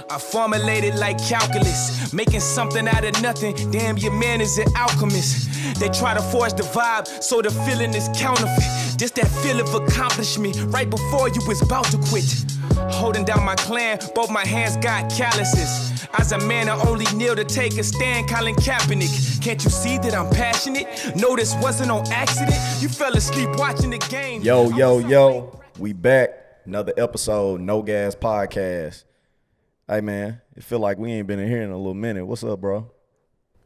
I formulated like calculus, making something out of nothing. Damn, your man is an alchemist. They try to force the vibe, so the feeling is counterfeit. Just that feel of accomplishment right before you was about to quit. Holding down my clan, both my hands got calluses. As a man, I only kneel to take a stand, Colin Kaepernick. Can't you see that I'm passionate? No, this wasn't on accident. You fell asleep watching the game. Yo, we back. Another episode, N0GAS Podcast. Hey, man, it feel like we ain't been in here in a little minute. What's up, bro?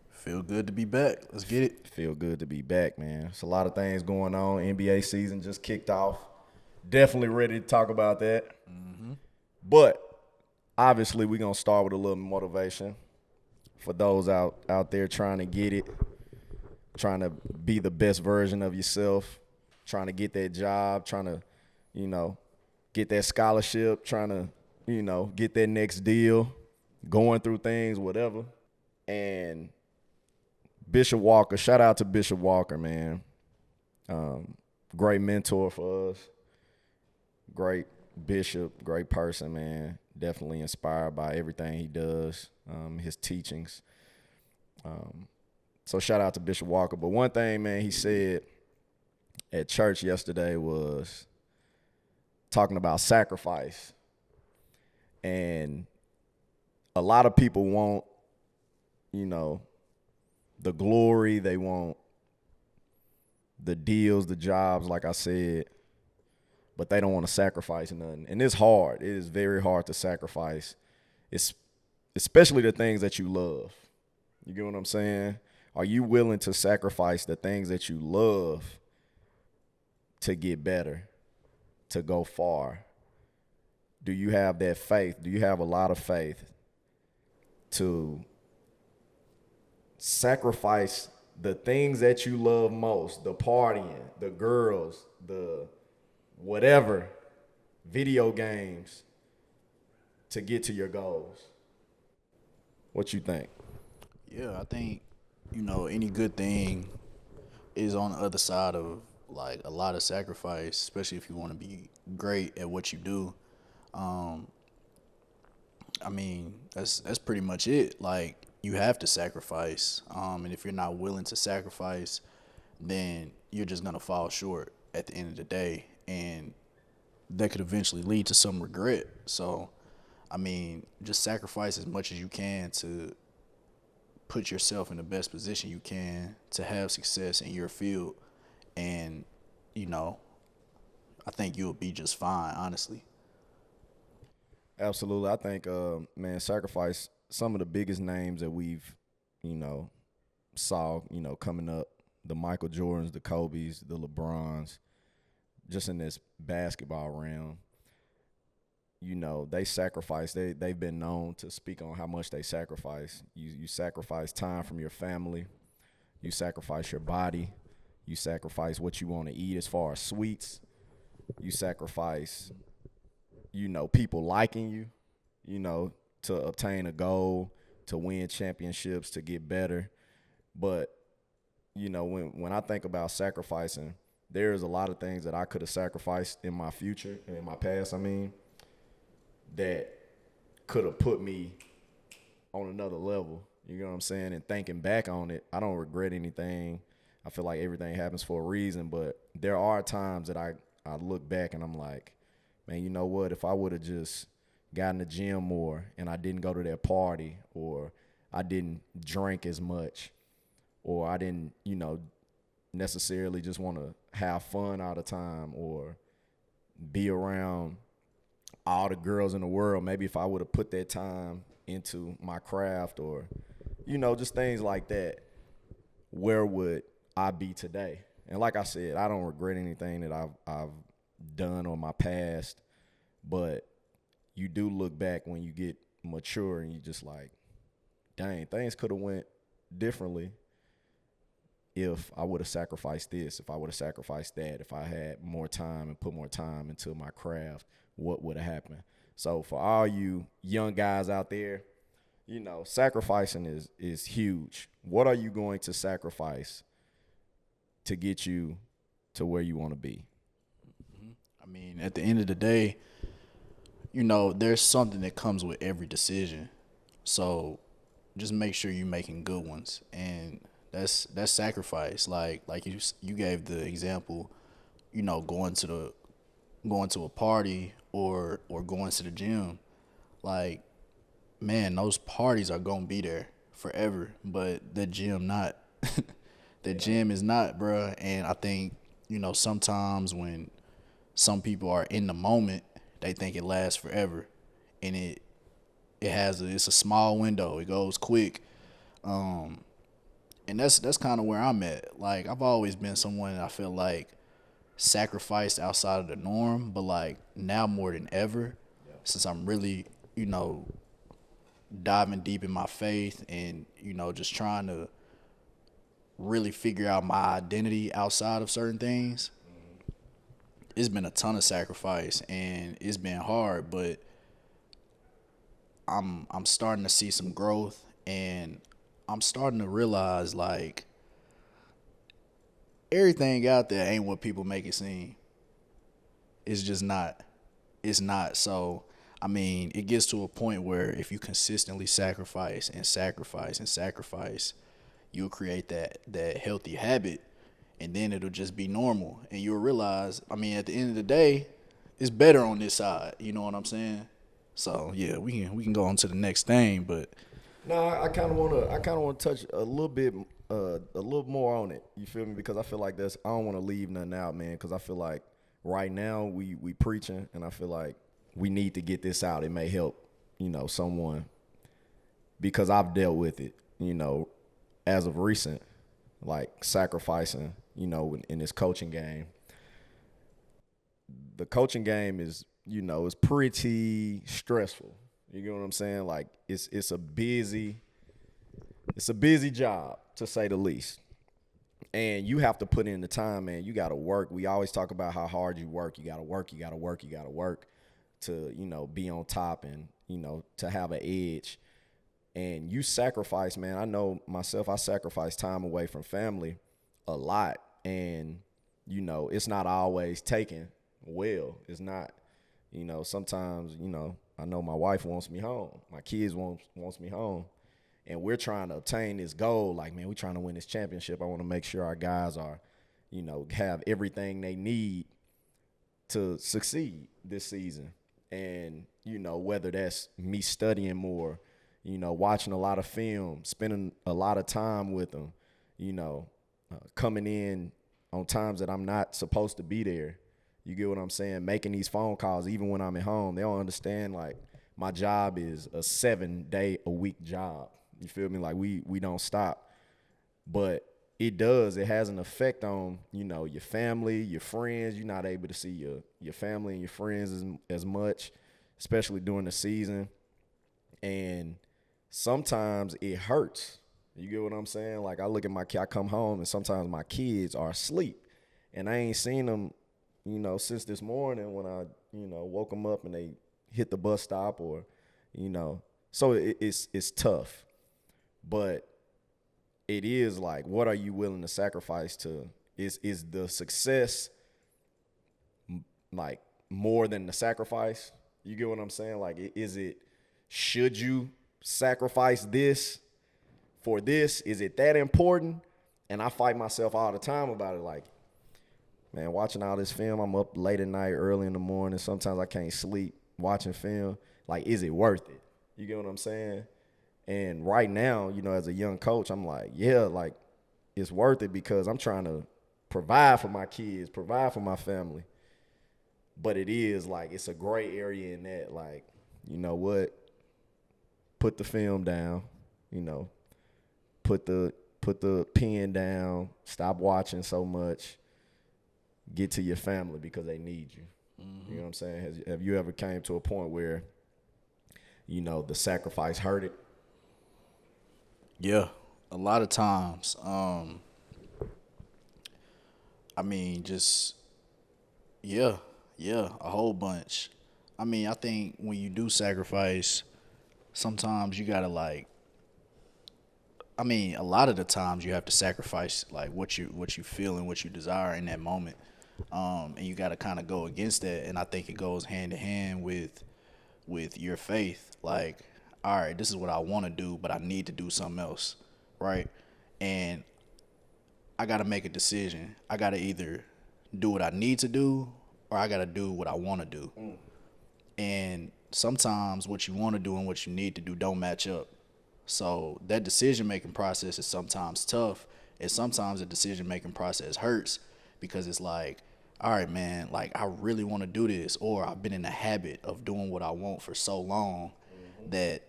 Feel good to be back. Let's get it. Feel good to be back, man. It's a lot of things going on. NBA season just kicked off. Definitely ready to talk about that. Mm-hmm. But obviously, we're going to start with a little motivation for those out there trying to get it, trying to be the best version of yourself, trying to get that job, trying to, get that scholarship, trying to, get that next deal, going through things, whatever. And Bishop Walker, shout out to Bishop Walker, man. Great mentor for us. Great bishop, great person, man. Definitely inspired by everything he does, his teachings. So shout out to Bishop Walker. But one thing, man, he said at church yesterday was talking about sacrifice. And a lot of people want, the glory. They want the deals, the jobs, like I said, but they don't want to sacrifice nothing. And it's hard. It is very hard to sacrifice, especially the things that you love. You get what I'm saying? Are you willing to sacrifice the things that you love to get better, to go far? Do you have that faith? Do you have a lot of faith to sacrifice the things that you love most, the partying, the girls, the whatever, video games, to get to your goals? What you think? Yeah, I think, any good thing is on the other side of, like, a lot of sacrifice, especially if you want to be great at what you do. That's pretty much it. Like, you have to sacrifice. And if you're not willing to sacrifice, then you're just going to fall short at the end of the day. And that could eventually lead to some regret. So, just sacrifice as much as you can to put yourself in the best position you can to have success in your field. And, I think you'll be just fine, honestly. Absolutely. I think, sacrifice, some of the biggest names that we've, saw, coming up, the Michael Jordans, the Kobes, the LeBrons, just in this basketball realm, they sacrifice. They've been known to speak on how much they sacrifice. You sacrifice time from your family. You sacrifice your body. You sacrifice what you want to eat as far as sweets. You sacrifice, people liking you, to obtain a goal, to win championships, to get better. But, when I think about sacrificing, there's a lot of things that I could have sacrificed in my future and in my past, that could have put me on another level. You know what I'm saying? And thinking back on it, I don't regret anything. I feel like everything happens for a reason, but there are times that I look back and I'm like, man, you know what? If I would have just gotten the gym more and I didn't go to that party, or I didn't drink as much, or I didn't, necessarily just want to have fun all the time or be around all the girls in the world. Maybe if I would have put that time into my craft or, just things like that, where would I be today? And like I said, I don't regret anything that I've done on my past, but you do look back when you get mature and you just like, dang, things could have went differently if I would have sacrificed this, if I would have sacrificed that, if I had more time and put more time into my craft, what would have happened? So for all you young guys out there, sacrificing is huge. What are you going to sacrifice to get you to where you want to be? At the end of the day, there's something that comes with every decision. So just make sure you're making good ones, and that's sacrifice. Like you gave the example, going to a party or going to the gym. Like, man, those parties are gonna be there forever, but the gym not. The gym is not, bruh. And I think, sometimes when some people are in the moment, they think it lasts forever, and it's a small window. It goes quick, and that's kind of where I'm at. Like, I've always been someone that I feel like sacrificed outside of the norm, but like now more than ever, since I'm really, diving deep in my faith and just trying to really figure out my identity outside of certain things. It's been a ton of sacrifice and it's been hard, but I'm starting to see some growth, and I'm starting to realize like everything out there ain't what people make it seem. It's just not. It's not. So, I mean, it gets to a point where if you consistently sacrifice and sacrifice and sacrifice, you'll create that healthy habit, and then it'll just be normal. And you'll realize, I mean, at the end of the day, it's better on this side. You know what I'm saying? So yeah, we can go on to the next thing, but No, I kind of want to touch a little bit, a little more on it. You feel me? Because I feel like I don't want to leave nothing out, man. Because I feel like right now we preaching, and I feel like we need to get this out. It may help, someone, because I've dealt with it, as of recent, like sacrificing, in this coaching game. The coaching game is, is pretty stressful. You get what I'm saying? Like it's a busy job, to say the least. And you have to put in the time, man. You got to work. We always talk about how hard you work. You got to work to, be on top and, to have an edge. And you sacrifice, man. I know myself, I sacrifice time away from family a lot. And, it's not always taken well. It's not, sometimes, I know my wife wants me home. My kids wants me home. And we're trying to obtain this goal. Like, man, we're trying to win this championship. I want to make sure our guys are, have everything they need to succeed this season. And, whether that's me studying more, watching a lot of film, spending a lot of time with them, coming in on times that I'm not supposed to be there. You get what I'm saying? Making these phone calls even when I'm at home. They don't understand, like, my job is a 7-day-a-week job. You feel me? Like, we don't stop. But it has an effect on, your family, your friends. You're not able to see your family and your friends as much, especially during the season. And sometimes it hurts. You get what I'm saying? Like, I come home and sometimes my kids are asleep. And I ain't seen them, since this morning when I, woke them up and they hit the bus stop or, so it's tough. But it is like, what are you willing to sacrifice to? Is the success like more than the sacrifice? You get what I'm saying? Like, should you sacrifice this for this? Is it that important? And I fight myself all the time about it. Like, man, watching all this film, I'm up late at night, early in the morning. Sometimes I can't sleep watching film. Like, is it worth it? You get what I'm saying? And right now, as a young coach, I'm like, yeah, like, it's worth it because I'm trying to provide for my kids, provide for my family. But it is like, it's a gray area in that, like, you know what? Put the film down, put the pen down, stop watching so much, get to your family because they need you. Mm-hmm. You know what I'm saying? Have you ever came to a point where, the sacrifice hurt it? Yeah, a lot of times. I mean, just, yeah, a whole bunch. I mean, I think when you do sacrifice, sometimes you gotta a lot of the times you have to sacrifice like what you feel and what you desire in that moment. And you gotta kind of go against that. And I think it goes hand in hand with with your faith. Like, all right, this is what I want to do, but I need to do something else, right? And I got to make a decision. I got to either do what I need to do or I got to do what I want to do. And sometimes what you want to do and what you need to do don't match up. So that decision-making process is sometimes tough, and sometimes the decision-making process hurts because it's like, all right, man, like I really want to do this, or I've been in the habit of doing what I want for so long that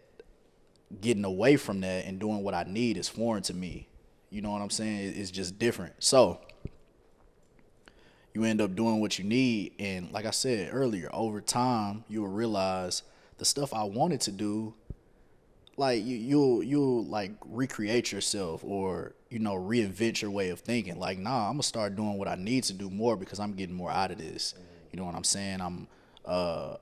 getting away from that and doing what I need is foreign to me. You know what I'm saying? It's just different. So you end up doing what you need, and like I said earlier, over time you will realize the stuff I wanted to do, like you'll like recreate yourself, or reinvent your way of thinking. Like, nah, I'm gonna start doing what I need to do more because I'm getting more out of this. You know what I'm saying? I'm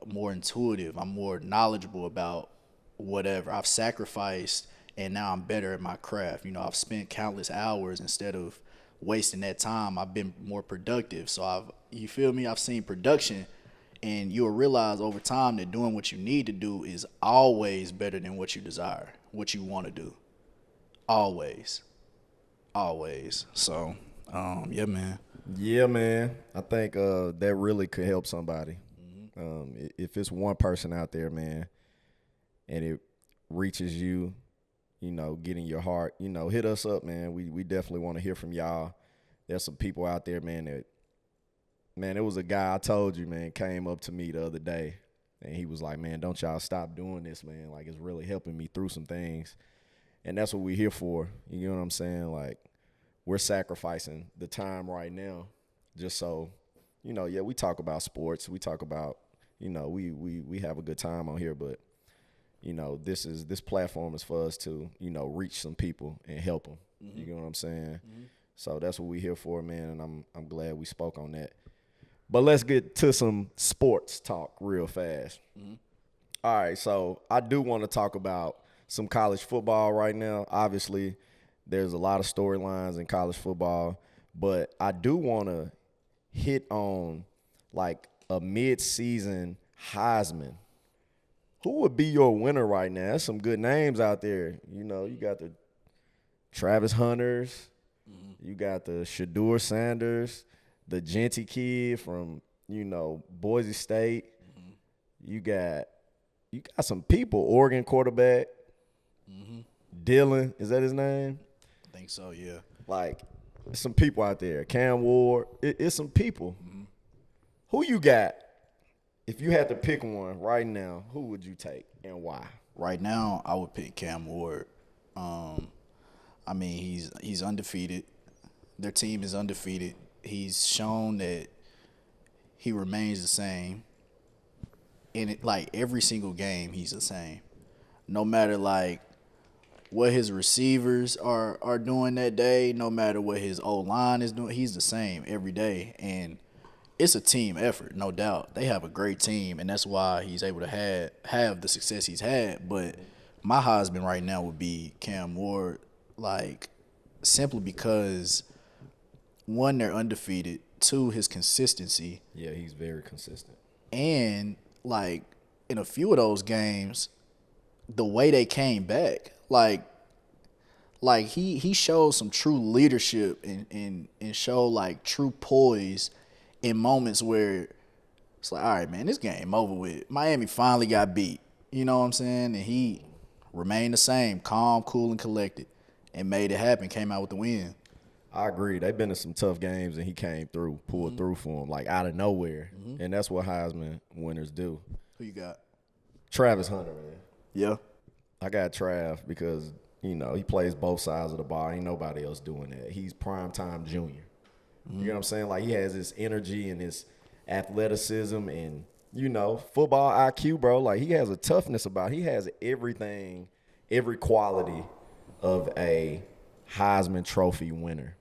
more intuitive. I'm more knowledgeable about whatever I've sacrificed, and now I'm better at my craft. I've spent countless hours. Instead of wasting that time, I've been more productive. So you feel me? I've seen production. And you'll realize over time that doing what you need to do is always better than what you desire, what you want to do. Always. Always. So, yeah, man. Yeah, man. I think that really could help somebody. If it's one person out there, man, and it reaches you, getting your heart, hit us up, man. We definitely want to hear from y'all. There's some people out there, man, Man, it was a guy I told you, man, came up to me the other day, and he was like, man, don't y'all stop doing this, man. Like, it's really helping me through some things. And that's what we're here for. You know what I'm saying? Like, we're sacrificing the time right now just so, yeah, we talk about sports. We talk about, we have a good time on here, but, this platform is for us to, reach some people and help them. You know what I'm saying? So that's what we're here for, man, and I'm glad we spoke on that. But let's get to some sports talk real fast. All right, so I do want to talk about some college football right now. Obviously, there's a lot of storylines in college football, but I do want to hit on like a mid-season Heisman. Who would be your winner right now? There's some good names out there. You got the Travis Hunters. You got the Shedeur Sanders, the Genty kid from, Boise State. You got some people. Oregon quarterback. Dylan, is that his name? I think so, yeah. Like, some people out there. Cam Ward. It's some people. Who you got? If you had to pick one right now, who would you take and why? Right now, I would pick Cam Ward. I mean, he's undefeated. Their team is undefeated. He's shown that he remains the same. In it, like every single game, he's the same. No matter like what his receivers are doing that day, no matter what his O-line is doing, he's the same every day. And it's a team effort, no doubt. They have a great team, and that's why he's able to have the success he's had. But my Heisman right now would be Cam Ward, like simply because, one, they're undefeated. Two, his consistency. Yeah, he's very consistent. And, like, in a few of those games, the way they came back, like he showed some true leadership and showed, like, true poise in moments where it's like, all right, man, this game over with. Miami finally got beat. You know what I'm saying? And he remained the same, calm, cool, and collected, and made it happen, came out with the win. I agree. They've been in some tough games, and he came through, pulled through for them, like out of nowhere. And that's what Heisman winners do. Who you got? Travis Hunter, man. Yeah. I got Trav because, he plays both sides of the ball. Ain't nobody else doing that. He's primetime junior. You know what I'm saying? Like, he has his energy and his athleticism and, football IQ, bro. Like, he has a toughness about it. He has everything, every quality of a Heisman Trophy winner.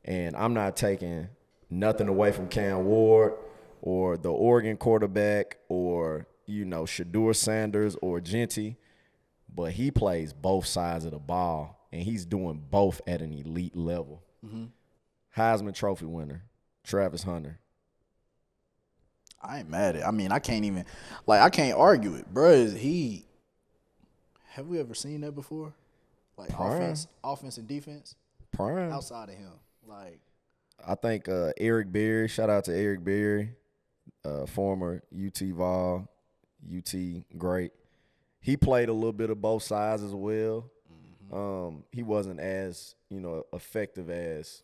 And I'm not taking nothing away from Cam Ward or the Oregon quarterback or, Shedeur Sanders or Genty, but he plays both sides of the ball, and he's doing both at an elite level. Heisman Trophy winner, Travis Hunter. I ain't mad at. I mean, I can't argue it, bro. Have we ever seen that before? Like Prime. offense and defense Prime. outside of him. Like, I think Eric Berry, shout out to Eric Berry, former UT Vol, UT great. He played a little bit of both sides as well. He wasn't as, effective as,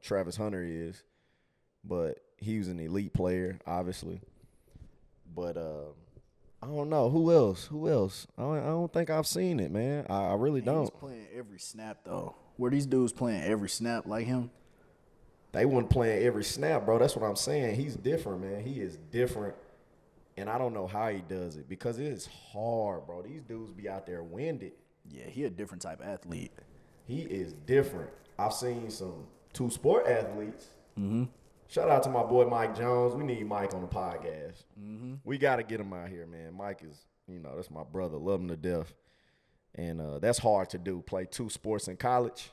Travis Hunter is, but he was an elite player, obviously. But I don't know. Who else? I don't think I've seen it, man. I really don't. he's playing every snap, though. Were these dudes playing every snap like him? They weren't playing every snap, bro. That's what I'm saying. He's different, man. He is different. And I don't know how he does it because it is hard, bro. These dudes be out there winded. Yeah, he a different type of athlete. He is different. I've seen some two-sport athletes. Shout out to my boy Mike Jones. We need Mike on the podcast. We got to get him out here, man. Mike is, that's my brother. Love him to death. And that's hard to do, play two sports in college.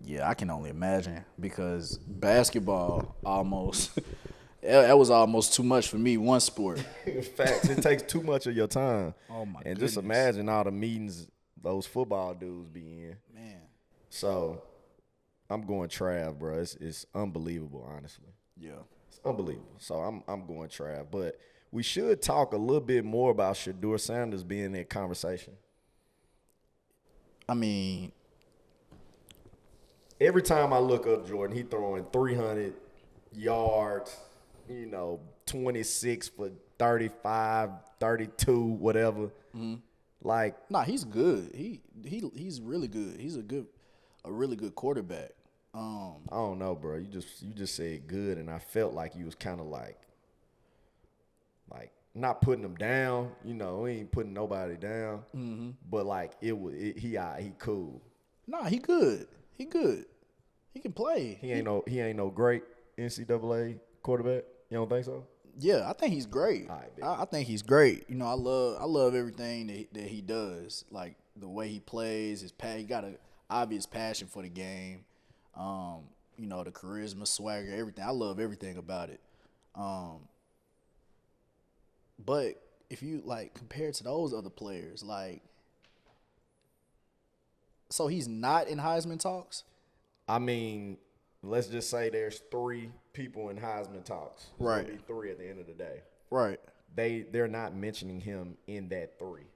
Yeah, I can only imagine because basketball almost that was almost too much for me, one sport. Facts. It takes too much of your time. Oh, my And goodness. just imagine all the meetings those football dudes be in. Man. So I'm going Trav, bro. It's unbelievable, honestly. Yeah. It's unbelievable. So I'm going Trav. But we should talk a little bit more about Shedeur Sanders being in that conversation. I mean, Every time I look up Jordan, he throwing 300 yards, 26 for 35, 32, whatever. Like, nah, he's good. He's really good. He's a really good quarterback. I don't know, bro. You just said good, and I felt like you was kind of like not putting him down. We ain't putting nobody down. But like he cool. Nah, he good. He good. He can play. He ain't no great NCAA quarterback. You don't think so? Yeah, I think he's great. All right, baby. I think he's great. I love everything that he does. Like the way he plays, he got an obvious passion for the game. The charisma, swagger, everything. I love everything about it. But if you compared to those other players, so he's not in Heisman talks? I mean, let's just say there's 3 people in Heisman talks. There's Right. gonna be 3 at the end of the day. Right. They're not mentioning him in that 3.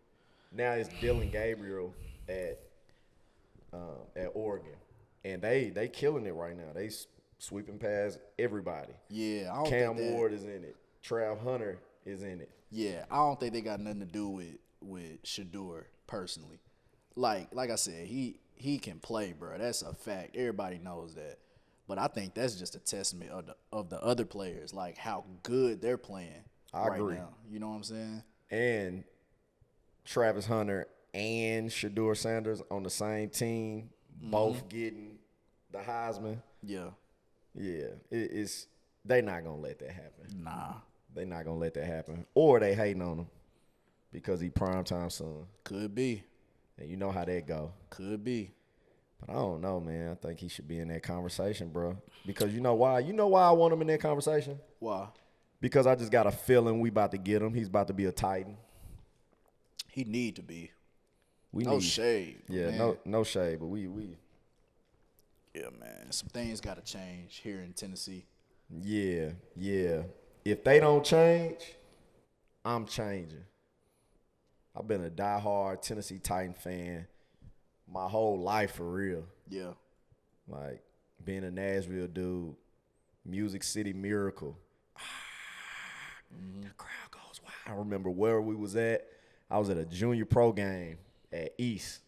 Now it's Dylan Gabriel at Oregon, and they killing it right now. They sweeping past everybody. Yeah, I don't Cam think that, Ward is in it. Trav Hunter is in it. Yeah, I don't think they got nothing to do with Shedeur personally. Like I said, he can play, bro. That's a fact. Everybody knows that. But I think that's just a testament of the other players, like how good they're playing I agree. now. You know what I'm saying? And Travis Hunter and Shedeur Sanders on the same team, both getting the Heisman. Yeah. Yeah, it's they not gonna let that happen. Nah. They not gonna let that happen, or they hating on him because he primetime son, Could be. and you know how that go. Could be. But I don't know, man. I think he should be in that conversation, bro. Because you know why? You know why I want him in that conversation? Why? Because I just got a feeling we about to get him. He's about to be a Titan. He need to be. We No need, shade. Yeah, man. no shade, but we Yeah, man. Some things got to change here in Tennessee. yeah. If they don't change, I'm changing. I've been a diehard Tennessee Titan fan my whole life for real. Yeah. Like being a Nashville dude, Music City Miracle. The crowd goes wild. I remember where we was at. I was at a junior pro game at East.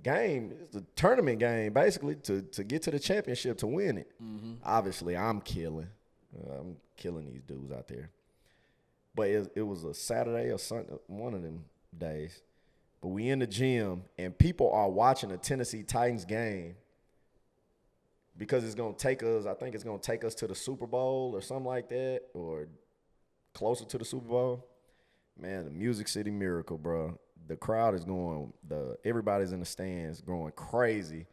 It's a tournament game, basically, to get to the championship, to win it. Obviously, I'm killing these dudes out there. But it was a Saturday or Sunday, one of them days. But we in the gym, and people are watching a Tennessee Titans game because it's going to take us, I think it's going to take us to the Super Bowl or something like that, or closer to the Super Bowl. Man, the Music City Miracle, bro. The crowd is everybody's in the stands going crazy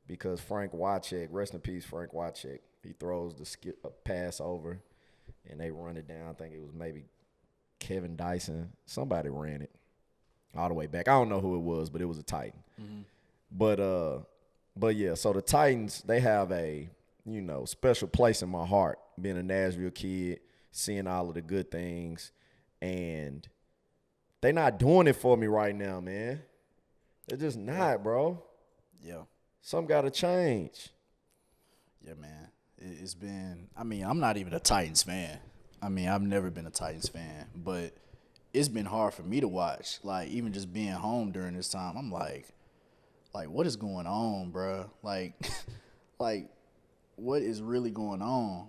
because Frank Wycheck, rest in peace, Frank Wycheck, he throws a pass over and they run it down. I think it was maybe Kevin Dyson. Somebody ran it all the way back. I don't know who it was, but it was a Titan. But yeah, so the Titans, they have a, special place in my heart, being a Nashville kid, seeing all of the good things. And they not doing it for me right now, man. They're just not, bro. Yeah. Something got to change. Yeah, man. It's been, I'm not even a Titans fan. I've never been a Titans fan, but it's been hard for me to watch. Like, even just being home during this time, I'm like, what is going on, bro? Like, what is really going on?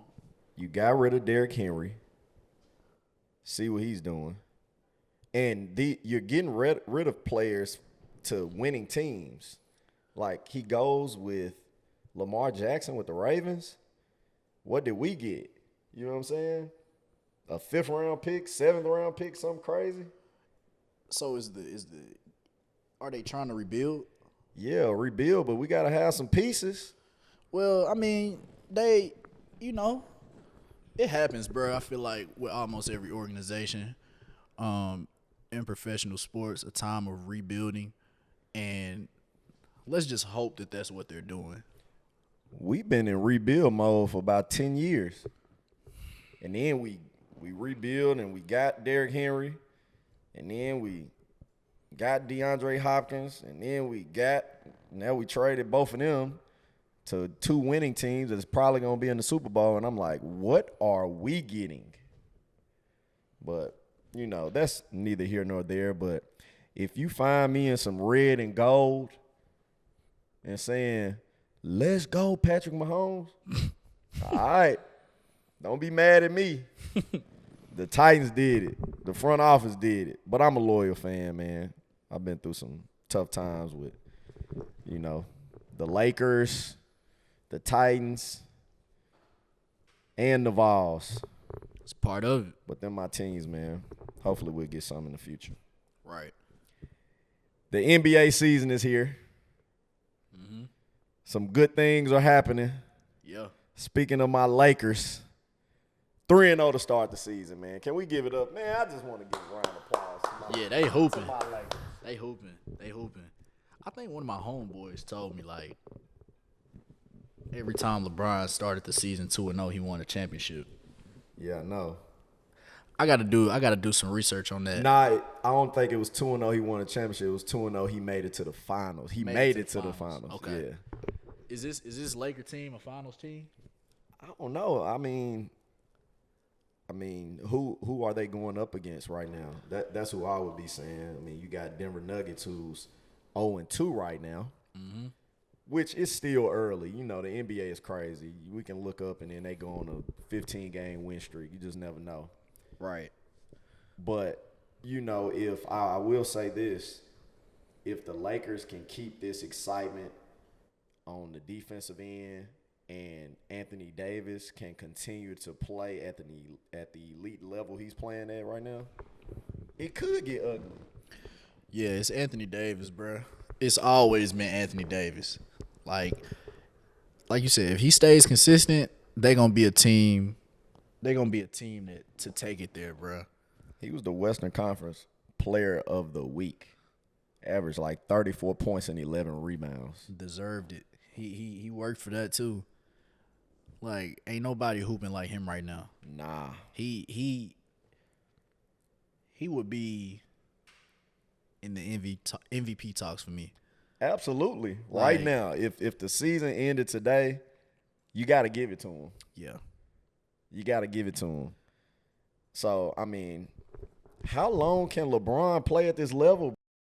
You got rid of Derrick Henry. See what he's doing. And you're getting rid of players to winning teams. Like, he goes with Lamar Jackson with the Ravens. What did we get? You know what I'm saying? A 5th-round pick, 7th-round pick, something crazy. So are they trying to rebuild? Yeah, rebuild, but we got to have some pieces. Well, it happens, bro. I feel like with almost every organization in professional sports, a time of rebuilding, and let's just hope that that's what they're doing. We've been in rebuild mode for about 10 years. And then we rebuild, and we got Derrick Henry, and then we got DeAndre Hopkins, and then now we traded both of them to 2 winning teams that's probably going to be in the Super Bowl. And I'm like, what are we getting? But, that's neither here nor there. But if you find me in some red and gold and saying, let's go, Patrick Mahomes, all right, don't be mad at me. The Titans did it. The front office did it. But I'm a loyal fan, man. I've been through some tough times with, the Lakers, the Titans, and the Vols. It's part of it. But they're my teams, man. Hopefully we'll get some in the future. Right. The NBA season is here. Mm-hmm. Some good things are happening. Yeah. Speaking of my Lakers, 3-0 to start the season, man. Can we give it up? Man, I just want to give a round of applause to they hooping. to my Lakers. They hooping. I think one of my homeboys told me, like, every time LeBron started the season 2-0, he won a championship. Yeah, no. I gotta do some research on that. Nah, I don't think it was 2-0 he won a championship. It was 2-0 he made it to the finals. He made it to the finals. Okay. Yeah. Is this Laker team a finals team? I don't know. I mean, who are they going up against right now? That's who I would be saying. I mean, you got Denver Nuggets, who's 0-2 right now, which is still early. The NBA is crazy. We can look up and then they go on a 15-game win streak. You just never know. Right. But, if I will say this, if the Lakers can keep this excitement on the defensive end and Anthony Davis can continue to play at the elite level he's playing at right now, it could get ugly. Yeah, it's Anthony Davis, bro. It's always been Anthony Davis. Like you said, if he stays consistent, they're gonna be a team. They're gonna be a team to take it there, bro. He was the Western Conference Player of the Week. Averaged like 34 points and 11 rebounds. Deserved it. He worked for that too. Like, ain't nobody hooping like him right now. Nah. He would be in the MVP talks for me. Absolutely. Like, right now, if the season ended today, you got to give it to him. Yeah. You got to give it to him. So, how long can LeBron play at this level?